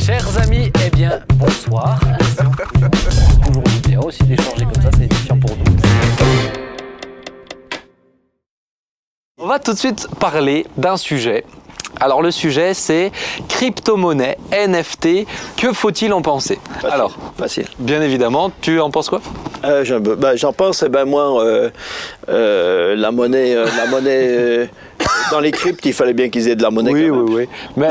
Chers amis, eh bien, bonsoir. Toujours bien aussi d'échanger comme ça, c'est édifiant pour nous. On va tout de suite parler d'un sujet. Alors le sujet c'est crypto-monnaie, NFT, que faut-il en penser? Facile. Bien évidemment, tu en penses quoi? J'en pense, la monnaie, dans les cryptes, il fallait bien qu'ils aient de la monnaie. Oui. Mais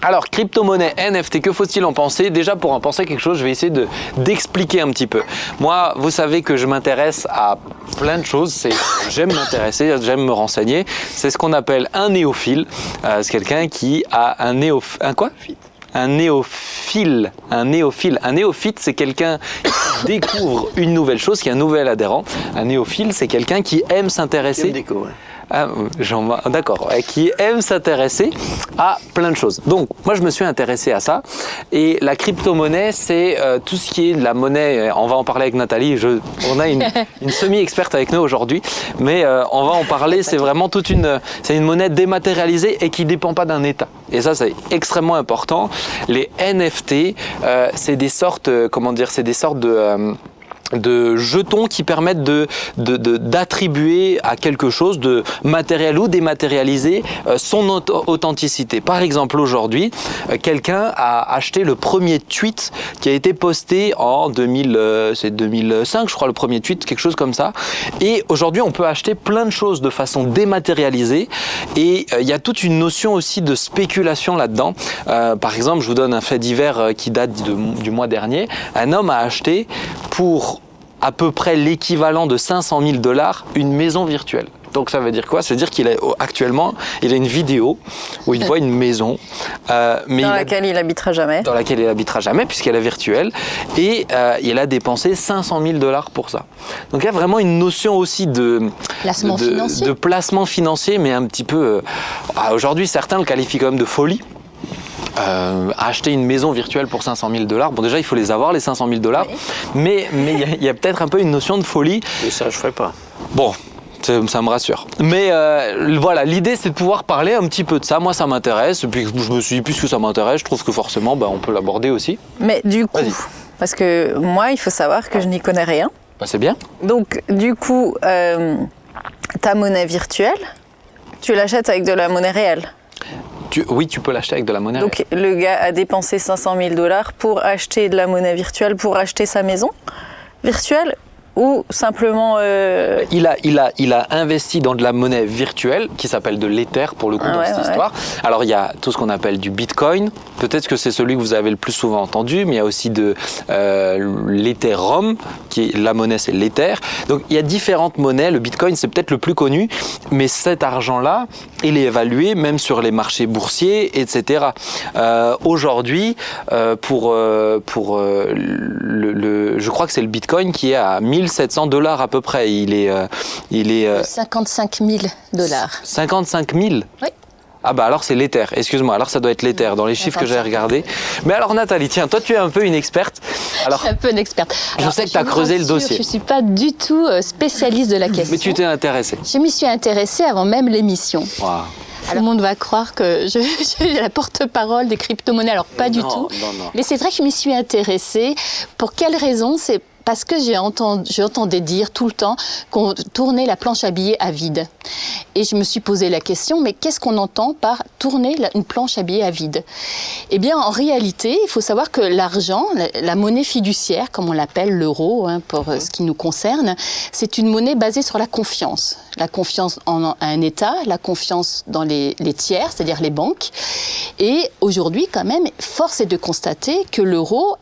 alors, crypto-monnaie, NFT, que faut-il en penser? Déjà, pour en penser quelque chose, je vais essayer d'expliquer un petit peu. Moi, vous savez que je m'intéresse à plein de choses. J'aime m'intéresser, j'aime me renseigner. C'est ce qu'on appelle un néophile. C'est quelqu'un qui a un néophyte. Un néophyte, c'est quelqu'un qui découvre une nouvelle chose, qui est un nouvel adhérent. Un néophile, c'est quelqu'un qui aime s'intéresser. D'accord, qui aime s'intéresser à plein de choses. Donc, moi, je me suis intéressé à ça. Et la crypto-monnaie, c'est tout ce qui est de la monnaie. On va en parler avec Nathalie. On a une semi-experte avec nous aujourd'hui. Mais on va en parler. C'est vraiment c'est une monnaie dématérialisée et qui ne dépend pas d'un État. Et ça, c'est extrêmement important. Les NFT, c'est des sortes, de jetons qui permettent d'attribuer à quelque chose de matériel ou dématérialisé son authenticité. Par exemple, aujourd'hui, quelqu'un a acheté le premier tweet qui a été posté en 2005, je crois, le premier tweet, quelque chose comme ça. Et aujourd'hui, on peut acheter plein de choses de façon dématérialisée et il y a toute une notion aussi de spéculation là-dedans. Par exemple, je vous donne un fait divers qui date du mois dernier. Un homme a acheté pour à peu près l'équivalent de 500 000 $, une maison virtuelle. Donc ça veut dire quoi? Ça veut dire qu'actuellement, il a une vidéo où il voit une maison. Dans laquelle il habitera jamais. Dans laquelle il habitera jamais, puisqu'elle est virtuelle. Et il a dépensé 500 000 $ pour ça. Donc il y a vraiment une notion aussi de placement financier, mais un petit peu... aujourd'hui, certains le qualifient quand même de folie. Acheter une maison virtuelle pour 500 000 $. Bon, déjà, il faut les avoir, les 500 000 $. Oui. Mais il y a peut-être un peu une notion de folie. Et ça, je ne ferai pas. Bon, ça me rassure. Mais voilà, l'idée, c'est de pouvoir parler un petit peu de ça. Moi, ça m'intéresse. Et puis, je me suis dit, puisque ça m'intéresse, je trouve que forcément, on peut l'aborder aussi. Mais du coup, parce que moi, il faut savoir que je n'y connais rien. C'est bien. Donc, du coup, ta monnaie virtuelle, tu l'achètes avec de la monnaie réelle? Oui, tu peux l'acheter avec de la monnaie. Donc, le gars a dépensé 500 000 $ pour acheter de la monnaie virtuelle, pour acheter sa maison virtuelle, ou simplement... Il a investi dans de la monnaie virtuelle qui s'appelle de l'Ether pour le coup dans cette histoire. Alors il y a tout ce qu'on appelle du Bitcoin. Peut-être que c'est celui que vous avez le plus souvent entendu, mais il y a aussi de l'Ethereum, la monnaie c'est l'Ether. Donc il y a différentes monnaies. Le Bitcoin c'est peut-être le plus connu, mais cet argent-là, il est évalué même sur les marchés boursiers, etc. Aujourd'hui, je crois que c'est le Bitcoin qui est à 1700 $ à peu près. Il est 55 000 $. 55 000 ? Oui. Ah bah alors c'est l'Ether, excuse-moi, alors ça doit être l'Ether dans les chiffres que j'ai regardés. Mais alors Nathalie, tiens, toi tu es un peu une experte. Alors, je suis un peu une experte. Je sais que tu as creusé le dossier. Je ne suis pas du tout spécialiste de la question. Mais tu t'es intéressée. Je m'y suis intéressée avant même l'émission. Wow. Tout le monde va croire que je suis la porte-parole des crypto-monnaies, alors pas du tout. Non. Mais c'est vrai que je m'y suis intéressée. Pour quelle raison? C'est parce que j'entendais dire tout le temps qu'on tournait la planche à billets à vide. Et je me suis posé la question, mais qu'est-ce qu'on entend par tourner une planche à billets à vide? Eh bien, en réalité, il faut savoir que l'argent, la monnaie fiduciaire, comme on l'appelle, l'euro, pour ce qui nous concerne, c'est une monnaie basée sur la confiance. La confiance en un État, la confiance dans les tiers, c'est-à-dire les banques. Et aujourd'hui, quand même, force est de constater que l'euro,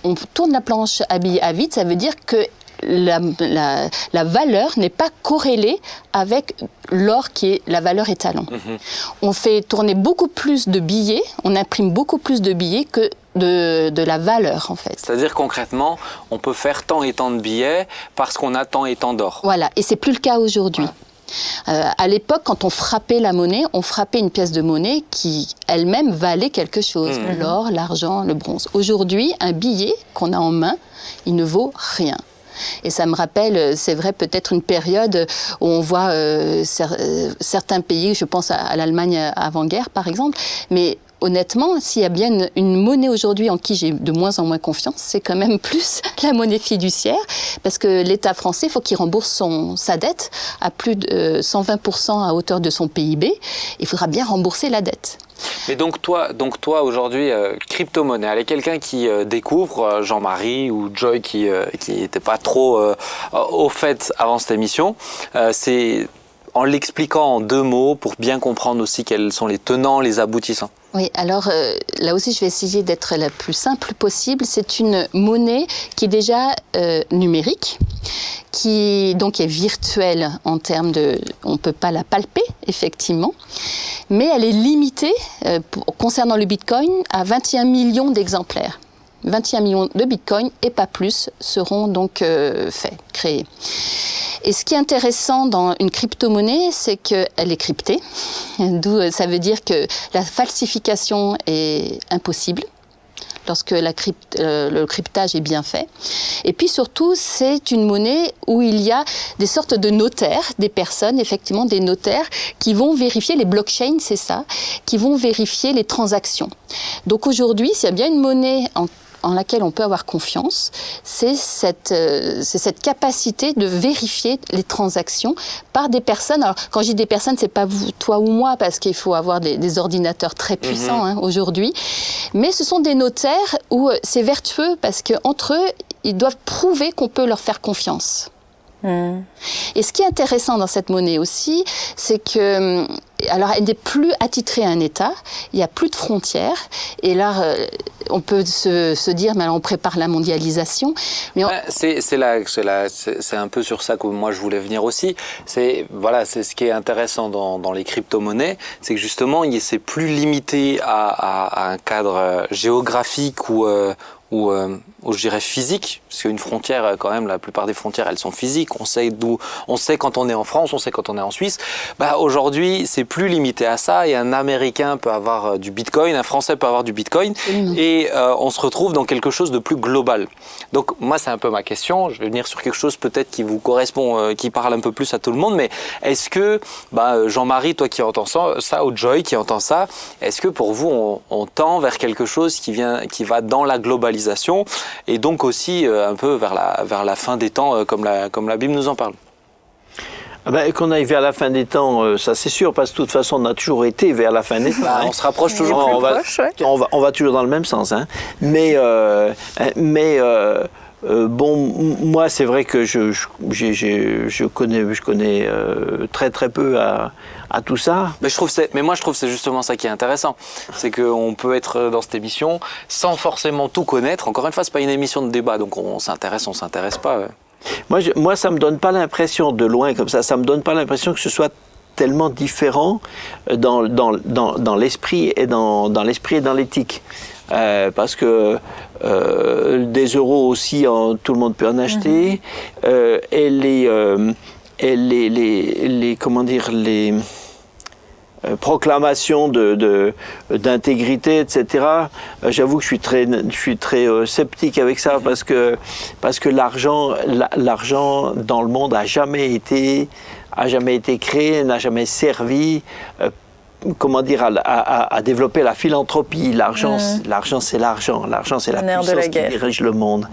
on tourne la planche à billets à vide, ça veut dire que la valeur n'est pas corrélée avec l'or qui est la valeur étalon. On fait tourner beaucoup plus de billets, on imprime beaucoup plus de billets que de la valeur en fait. C'est-à-dire concrètement, on peut faire tant et tant de billets parce qu'on a tant et tant d'or. Voilà, et c'est plus le cas aujourd'hui. À l'époque, quand on frappait la monnaie, on frappait une pièce de monnaie qui elle-même valait quelque chose, l'or, l'argent, le bronze. Aujourd'hui, un billet qu'on a en main, il ne vaut rien. Et ça me rappelle, c'est vrai, peut-être une période où on voit certains pays, je pense à l'Allemagne avant-guerre par exemple, mais honnêtement, s'il y a bien une monnaie aujourd'hui en qui j'ai de moins en moins confiance, c'est quand même plus la monnaie fiduciaire, parce que l'État français, il faut qu'il rembourse sa dette à plus de 120% à hauteur de son PIB. Il faudra bien rembourser la dette. Mais donc toi aujourd'hui, crypto-monnaie, allez, quelqu'un qui découvre, Jean-Marie ou Joy qui n'était pas trop au fait avant cette émission, c'est en l'expliquant en 2 mots pour bien comprendre aussi quels sont les tenants, les aboutissants. Oui, alors là aussi je vais essayer d'être la plus simple possible. C'est une monnaie qui est déjà numérique, qui donc est virtuelle en termes de... On ne peut pas la palper, effectivement, mais elle est limitée, concernant le Bitcoin, à 21 millions d'exemplaires. 21 millions de Bitcoin et pas plus seront donc créés. Et ce qui est intéressant dans une crypto-monnaie, c'est qu'elle est cryptée, d'où ça veut dire que la falsification est impossible lorsque le cryptage est bien fait. Et puis surtout, c'est une monnaie où il y a des sortes de notaires, des personnes, effectivement des notaires, qui vont vérifier, les blockchains, c'est ça, qui vont vérifier les transactions. Donc aujourd'hui, s'il y a bien une monnaie en laquelle on peut avoir confiance, c'est cette capacité de vérifier les transactions par des personnes. Alors, quand je dis des personnes, c'est pas vous, toi ou moi, parce qu'il faut avoir des ordinateurs très puissants aujourd'hui, mais ce sont des notaires où c'est vertueux parce qu'entre eux, ils doivent prouver qu'on peut leur faire confiance. Et ce qui est intéressant dans cette monnaie aussi, c'est que, alors elle n'est plus attitrée à un État, il n'y a plus de frontières, et là on peut se dire, mais alors on prépare la mondialisation. Mais c'est un peu sur ça que moi je voulais venir aussi. C'est ce qui est intéressant dans les crypto-monnaies, c'est que justement c'est plus limité à un cadre géographique ou je dirais physique, parce qu'une frontière, quand même, la plupart des frontières, elles sont physiques. On sait quand on est en France, on sait quand on est en Suisse. Aujourd'hui, c'est plus limité à ça. Et un Américain peut avoir du Bitcoin, un Français peut avoir du Bitcoin, et on se retrouve dans quelque chose de plus global. Donc moi, c'est un peu ma question. Je vais venir sur quelque chose peut-être qui vous correspond, qui parle un peu plus à tout le monde. Mais est-ce que, Jean-Marie, toi qui entends ça, ou Joy qui entend ça, est-ce que pour vous, on tend vers quelque chose qui va dans la globalisation? Et donc aussi un peu vers la fin des temps, comme la Bible nous en parle. Qu'on aille vers la fin des temps, ça c'est sûr, parce que de toute façon on a toujours été vers la fin des temps. On se rapproche toujours on va toujours dans le même sens. Hein. Mais moi c'est vrai que je connais très très peu à tout ça. Mais moi je trouve que c'est justement ça qui est intéressant, c'est qu'on peut être dans cette émission sans forcément tout connaître. Encore une fois, c'est pas une émission de débat, donc on s'intéresse pas. Moi ça me donne pas l'impression, de loin comme ça me donne pas l'impression que ce soit tellement différent dans l'esprit et dans l'éthique. Parce que des euros aussi, tout le monde peut en acheter. Et les comment dire, les proclamations d'intégrité, etc. J'avoue que je suis très sceptique avec ça parce que l'argent dans le monde a jamais été créé, n'a jamais servi. Comment dire, à développer la philanthropie. L'argent, c'est l'argent. L'argent, c'est la puissance qui dirige le monde.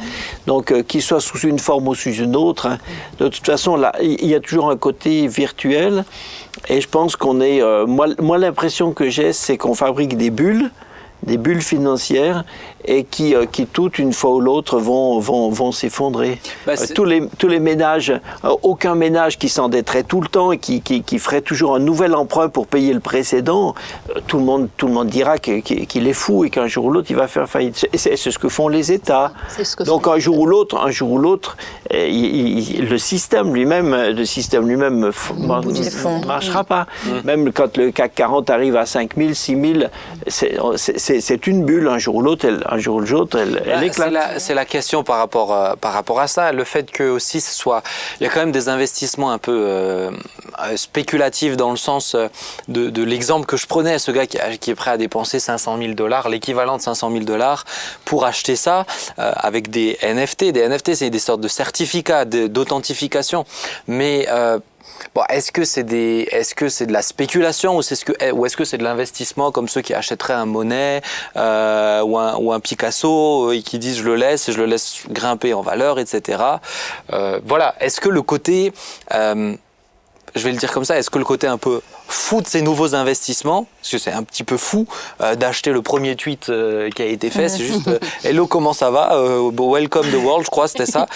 Donc, qu'il soit sous une forme ou sous une autre, hein, de toute façon, là, il y a toujours un côté virtuel. Et je pense qu'on est... moi, l'impression que j'ai, c'est qu'on fabrique des bulles financières, et qui toutes, une fois ou l'autre, vont s'effondrer. Tous les ménages, aucun ménage qui s'endetterait tout le temps et qui ferait toujours un nouvel emprunt pour payer le précédent, tout le monde dira qu'il est fou et qu'un jour ou l'autre, il va faire faillite. C'est ce que font les États. Donc un jour ou l'autre, le système lui-même ne marchera pas. Même quand le CAC 40 arrive à 5 000, 6 000, c'est une bulle. Un jour ou l'autre, elle éclate. C'est la question par rapport à ça. Le fait que aussi il y a quand même des investissements un peu spéculatifs, dans le sens de l'exemple que je prenais, ce gars qui est prêt à dépenser $500,000, l'équivalent de $500,000 pour acheter ça avec des NFT. Des NFT, c'est des sortes de certificats d'authentification. Mais bon, est-ce que c'est de la spéculation ou est-ce que c'est de l'investissement comme ceux qui achèteraient un Monet ou un Picasso et qui disent je le laisse grimper en valeur, etc. Voilà. Est-ce que le côté je vais le dire comme ça, est-ce que le côté un peu fou de ces nouveaux investissements, parce que c'est un petit peu fou d'acheter le premier tweet qui a été fait, c'est juste hello, comment ça va, welcome the world, je crois, c'était ça.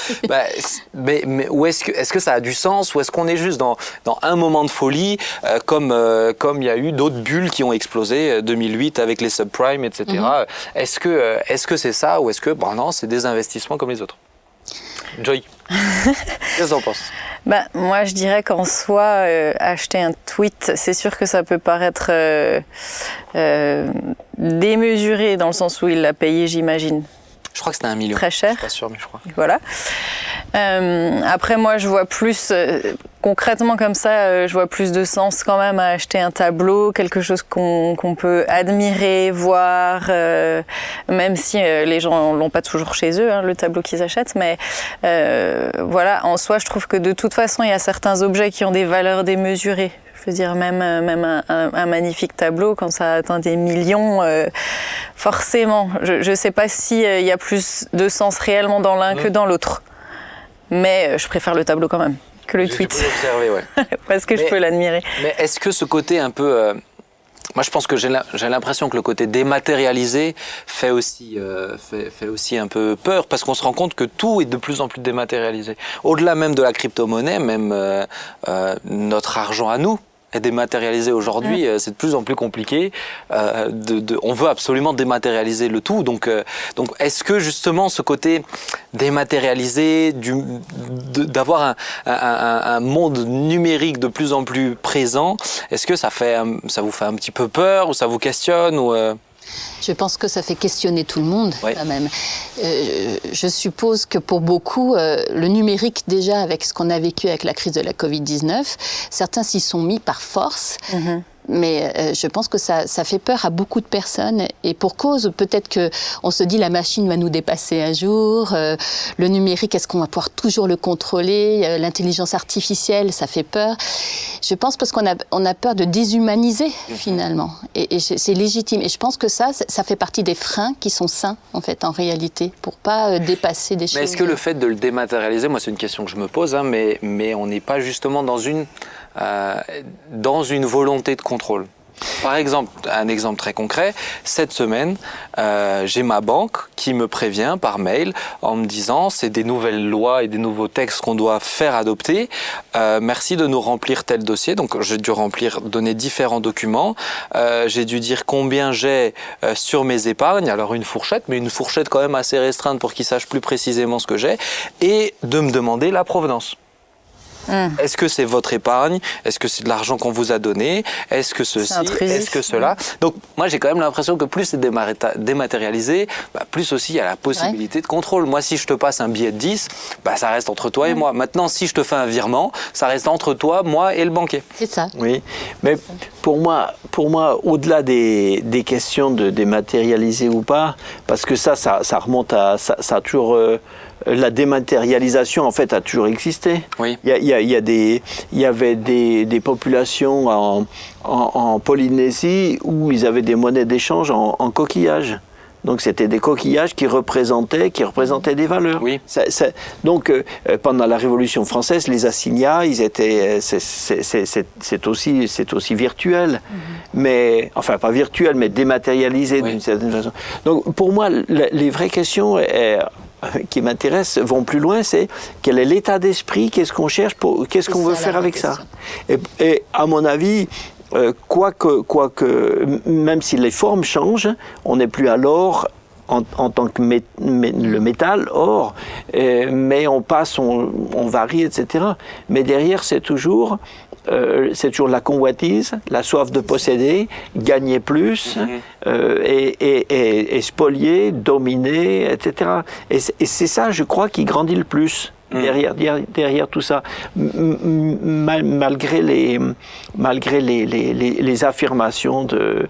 Mais où est-ce que ça a du sens, ou est-ce qu'on est juste dans un moment de folie, comme il y a eu d'autres bulles qui ont explosé 2008 avec les subprimes, etc. Est-ce que c'est ça, ou est-ce que non, c'est des investissements comme les autres? Joy, qu'est-ce que t'en penses? Moi, je dirais qu'en soi, acheter un tweet, c'est sûr que ça peut paraître démesuré dans le sens où il l'a payé, j'imagine. Je crois que c'était 1 million. Très cher. Je suis pas sûr, mais je crois. Voilà. Après, moi, je vois plus, concrètement comme ça, je vois plus de sens quand même à acheter un tableau, quelque chose qu'on peut admirer, voir, même si les gens l'ont pas toujours chez eux, le tableau qu'ils achètent. Mais voilà, en soi, je trouve que de toute façon, il y a certains objets qui ont des valeurs démesurées. Je veux dire, même un magnifique tableau, quand ça atteint des millions, forcément, je ne sais pas s'il y a plus de sens réellement dans l'un que dans l'autre. Mais je préfère le tableau quand même que le tweet. Tu peux l'observer, ouais. Parce que je peux l'admirer. Mais est-ce que ce côté un peu... moi, je pense que j'ai l'impression que le côté dématérialisé fait aussi un peu peur, parce qu'on se rend compte que tout est de plus en plus dématérialisé. Au-delà même de la crypto-monnaie, même notre argent à nous est dématérialisé aujourd'hui. C'est de plus en plus compliqué. On veut absolument dématérialiser le tout. Donc est-ce que justement ce côté dématérialisé, d'avoir un monde numérique de plus en plus présent, est-ce que ça vous fait un petit peu peur, ou ça vous questionne, ou Je pense que ça fait questionner tout le monde, oui, quand même. Je suppose que pour beaucoup, le numérique, déjà, avec ce qu'on a vécu avec la crise de la Covid-19, certains s'y sont mis par force. Mais je pense que ça fait peur à beaucoup de personnes. Et pour cause, peut-être qu'on se dit la machine va nous dépasser un jour. Le numérique, est-ce qu'on va pouvoir toujours le contrôler? L'intelligence artificielle, ça fait peur. Je pense parce qu'on a peur de déshumaniser, finalement. Et c'est légitime. Et je pense que ça fait partie des freins qui sont sains, en fait, en réalité, pour pas dépasser des choses. Mais est-ce que le fait de le dématérialiser, moi c'est une question que je me pose, mais on n'est pas justement dans une volonté de contrôle? Par exemple, un exemple très concret, cette semaine, j'ai ma banque qui me prévient par mail en me disant c'est des nouvelles lois et des nouveaux textes qu'on doit faire adopter. Merci de nous remplir tel dossier. Donc j'ai dû donner différents documents. J'ai dû dire combien j'ai sur mes épargnes. Alors une fourchette, mais une fourchette quand même assez restreinte pour qu'ils sachent plus précisément ce que j'ai. Et de me demander la provenance. Est-ce que c'est votre épargne? Est-ce que c'est de l'argent qu'on vous a donné? Est-ce que ceci? Est-ce que cela? Donc moi j'ai quand même l'impression que plus c'est dématérialisé, plus aussi il y a la possibilité de contrôle. Moi si je te passe un billet de 10, ça reste entre toi et moi. Maintenant si je te fais un virement, ça reste entre toi, moi et le banquier. C'est ça. Oui, mais pour moi au-delà des questions de dématérialiser ou pas, parce que ça remonte à... ça a toujours... la dématérialisation, en fait, a toujours existé. Oui. Il y avait des populations en Polynésie où ils avaient des monnaies d'échange en coquillages. Donc, c'était des coquillages qui représentaient des valeurs. Oui. Donc, pendant la Révolution française, les assignats, ils étaient... C'est aussi virtuel. Mais, enfin, pas virtuel, mais dématérialisé d'une certaine façon. Donc, pour moi, les vraies questions... qui m'intéressent vont plus loin, c'est quel est l'état d'esprit, qu'est-ce qu'on cherche, qu'est-ce qu'on veut faire avec ça. Et à mon avis, quoique, même si les formes changent, on n'est plus à l'or en tant que le métal, or, mais on passe, on varie, etc. Mais derrière, c'est toujours la convoitise, la soif de posséder, gagner plus, et spolier, dominer, etc. Et c'est ça, je crois, qui grandit le plus derrière tout ça, malgré les affirmations de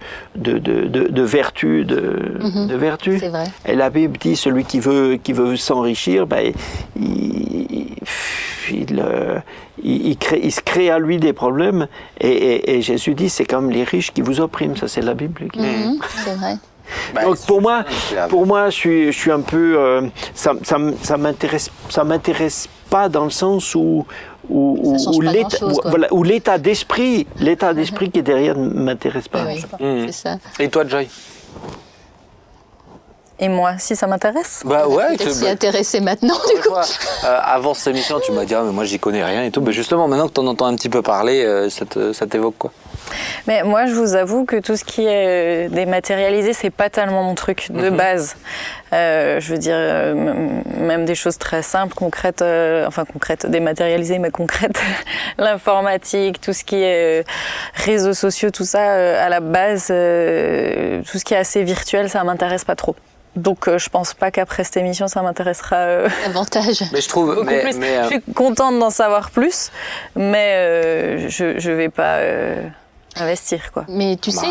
vertu, de vertu. C'est vrai. Et la Bible dit celui qui veut s'enrichir, il se crée à lui des problèmes. Et Jésus dit, c'est comme les riches qui vous oppriment. Ça, c'est la Bible. C'est vrai. Donc pour moi, je suis un peu, ça m'intéresse pas dans le sens où l'état d'esprit qui est derrière ne m'intéresse pas. Oui, c'est ça. Et toi, Joy? Et moi, si ça m'intéresse? Bah ouais. Tu t'y intéressé maintenant, du coup. Avant cette émission, tu m'as dit mais moi j'y connais rien et tout. Bah justement, maintenant que tu en entends un petit peu parler, ça t'évoque quoi? Mais moi, je vous avoue que tout ce qui est dématérialisé, c'est pas tellement mon truc de base. Je veux dire, même des choses très simples, concrètes, dématérialisées, mais concrètes. L'informatique, tout ce qui est réseaux sociaux, tout ça, à la base, tout ce qui est assez virtuel, ça m'intéresse pas trop. Donc je pense pas qu'après cette émission ça m'intéressera davantage. Mais je trouve beaucoup plus. Je suis contente d'en savoir plus, mais je vais pas investir quoi. Mais tu sais,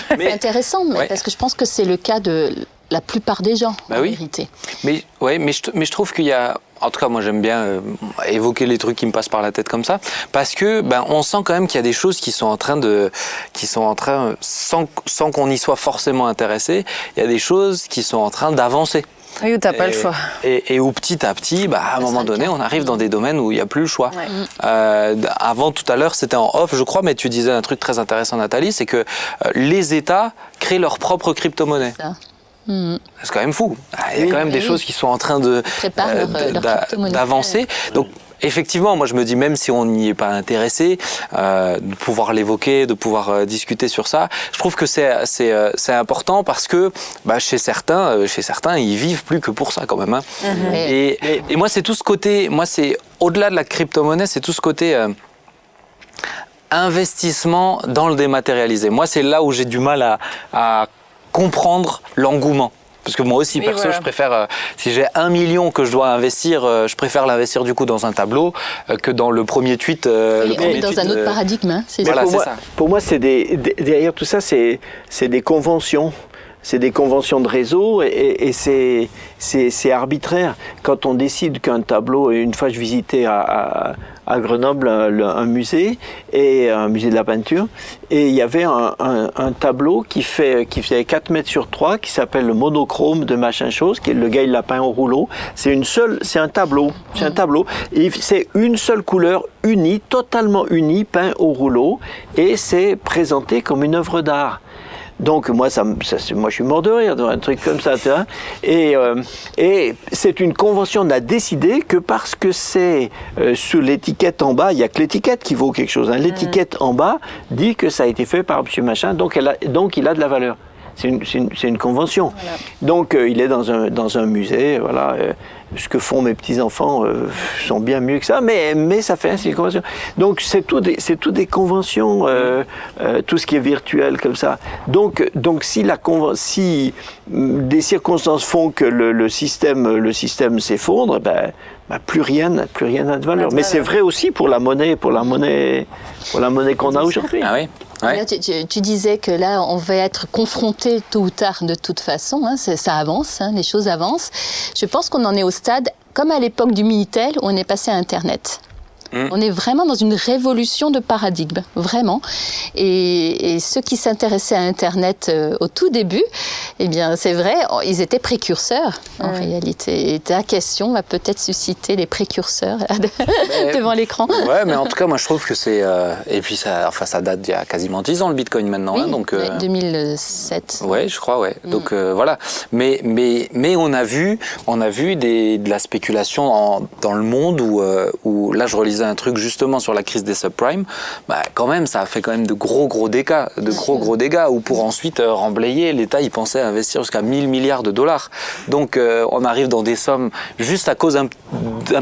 c'est intéressant parce que je pense que c'est le cas de la plupart des gens en vérité. Mais je trouve qu'il y a, en tout cas moi j'aime bien évoquer les trucs qui me passent par la tête comme ça, parce que on sent quand même qu'il y a des choses qui sont en train sans qu'on y soit forcément intéressé, il y a des choses qui sont en train d'avancer. Oui, où t'as pas le choix. Et où petit à petit, à un moment donné, on arrive dans des domaines où il n'y a plus le choix. Ouais. Avant, tout à l'heure, c'était en off, je crois, mais tu disais un truc très intéressant, Nathalie, c'est que les États créent leur propre crypto-monnaie. C'est quand même fou. Il y a quand même des choses qui sont en train d'avancer. Donc, effectivement, moi je me dis, même si on n'y est pas intéressé, de pouvoir l'évoquer, de pouvoir discuter sur ça, je trouve que c'est important parce que chez certains, ils vivent plus que pour ça quand même. Hein. Et moi, c'est tout ce côté, c'est au-delà de la crypto-monnaie, c'est tout ce côté investissement dans le dématérialisé. Moi, c'est là où j'ai du mal à comprendre l'engouement. Parce que moi aussi, perso, je préfère, si j'ai 1 million que je dois investir, je préfère l'investir du coup dans un tableau que dans le premier tweet. Dans un autre paradigme, hein, c'est voilà, ça. Pour moi, derrière tout ça, c'est des conventions. C'est des conventions de réseau et c'est arbitraire. Quand on décide qu'un tableau, une fois je visitais à Grenoble un musée, et un musée de la peinture, et il y avait un tableau qui faisait 4 mètres sur 3, qui s'appelle le monochrome de machin chose, le gars il l'a peint au rouleau. C'est un tableau, et c'est une seule couleur unie, totalement unie, peint au rouleau, et c'est présenté comme une œuvre d'art. Donc moi, moi je suis mort de rire devant un truc comme ça, tu vois. Et c'est une convention, on a décidé que parce que c'est sous l'étiquette en bas, il n'y a que l'étiquette qui vaut quelque chose. Hein. L'étiquette en bas dit que ça a été fait par monsieur machin, donc il a de la valeur. C'est une convention. Voilà. Donc il est dans un musée, voilà. Ce que font mes petits-enfants sont bien mieux que ça, mais ça fait ainsi une convention. Donc c'est tout des conventions, tout ce qui est virtuel comme ça. Donc si des circonstances font que le système s'effondre, plus rien n'a de valeur. Mais c'est vrai aussi pour la monnaie qu'on a aujourd'hui. Ah oui. Ouais. Là, tu disais que là, on va être confronté tôt ou tard de toute façon. Hein, ça avance, hein, les choses avancent. Je pense qu'on en est au stade, comme à l'époque du Minitel, où on est passé à Internet. On est vraiment dans une révolution de paradigme, vraiment. Et ceux qui s'intéressaient à Internet au tout début, eh bien, c'est vrai, ils étaient précurseurs, en réalité. Et ta question va peut-être susciter les précurseurs devant l'écran. Ouais, mais en tout cas, moi, je trouve que c'est... et puis, ça date d'il y a quasiment 10 ans, le Bitcoin, maintenant. Oui, hein, donc, 2007. Ouais, je crois, ouais. Donc, voilà. Mais on a vu de la spéculation dans le monde où là, je relisais un truc justement sur la crise des subprimes, quand même ça a fait quand même de gros dégâts, où pour ensuite remblayer, l'État il pensait investir jusqu'à 1000 milliards de dollars. Donc on arrive dans des sommes juste à cause d'un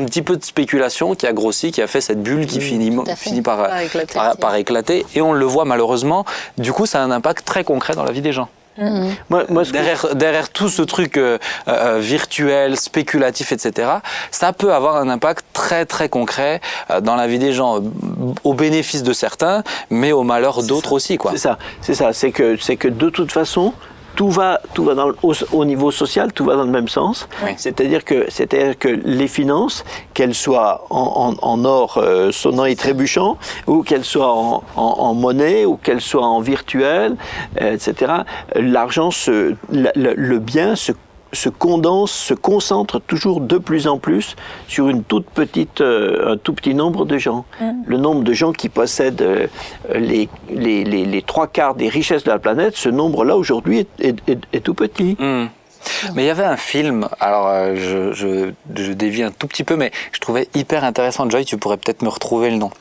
petit peu de spéculation qui a grossi, qui a fait cette bulle qui finit par éclater, et on le voit malheureusement. Du coup, ça a un impact très concret dans la vie des gens. Derrière tout ce truc virtuel, spéculatif, etc., ça peut avoir un impact très très concret dans la vie des gens, au bénéfice de certains, mais au malheur d'autres aussi, quoi. C'est ça. C'est que de toute façon, tout va au niveau social, tout va dans le même sens. Oui. C'est-à-dire que les finances, qu'elles soient en or sonnant et trébuchant, ou qu'elles soient en monnaie, ou qu'elles soient en virtuel, etc., l'argent, le bien se condense, se concentre toujours de plus en plus sur un tout petit nombre de gens. Le nombre de gens qui possèdent les 3/4 des richesses de la planète, ce nombre-là aujourd'hui est tout petit. Mais il y avait un film, alors je dévie un tout petit peu, mais je trouvais hyper intéressant. Joy, tu pourrais peut-être me retrouver le nom,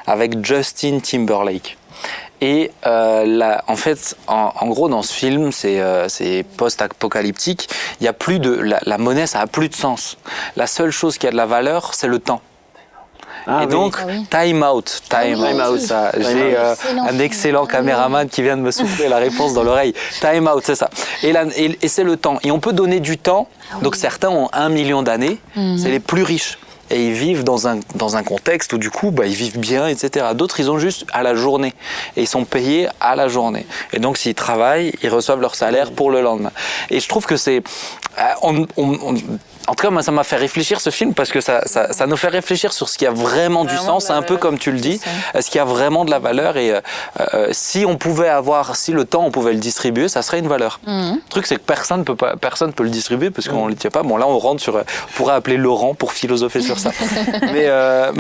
avec Justin Timberlake. Et en fait, en gros, dans ce film, c'est post-apocalyptique. Il y a plus de la monnaie, ça a plus de sens. La seule chose qui a de la valeur, c'est le temps. Et donc, time out. Ça. J'ai un excellent caméraman qui vient de me souffler la réponse dans l'oreille. Time out, c'est ça. Et c'est le temps. Et on peut donner du temps. Donc certains ont 1 million d'années. C'est les plus riches. Et ils vivent dans un contexte où du coup, ils vivent bien, etc. D'autres, ils ont juste à la journée. Et ils sont payés à la journée. Et donc, s'ils travaillent, ils reçoivent leur salaire pour le lendemain. Et je trouve que c'est... En tout cas, moi, ça m'a fait réfléchir ce film parce que ça nous fait réfléchir sur ce qui a vraiment du sens, un peu comme tu le dis, ce qui a vraiment de la valeur. Et si le temps, on pouvait le distribuer, ça serait une valeur. Le truc, c'est que personne peut le distribuer parce qu'on ne le tient pas. Bon, là, on rentre sur... On pourrait appeler Laurent pour philosopher sur ça. mais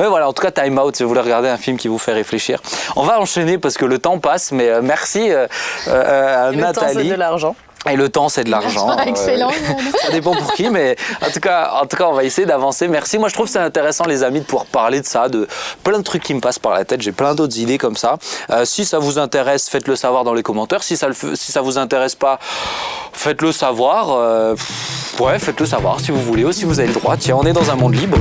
voilà, en tout cas, Time Out, si vous voulez regarder un film qui vous fait réfléchir. On va enchaîner parce que le temps passe, mais merci à Nathalie. Le temps, c'est de l'argent. Et le temps, c'est de l'argent. Excellent. Ça dépend pour qui, mais en tout cas, on va essayer d'avancer. Merci. Moi, je trouve que c'est intéressant, les amis, de pouvoir parler de ça, de plein de trucs qui me passent par la tête. J'ai plein d'autres idées comme ça. Si ça vous intéresse, faites-le savoir dans les commentaires. Si ça vous intéresse pas, faites-le savoir. Faites-le savoir si vous voulez ou si vous avez le droit. Tiens, on est dans un monde libre.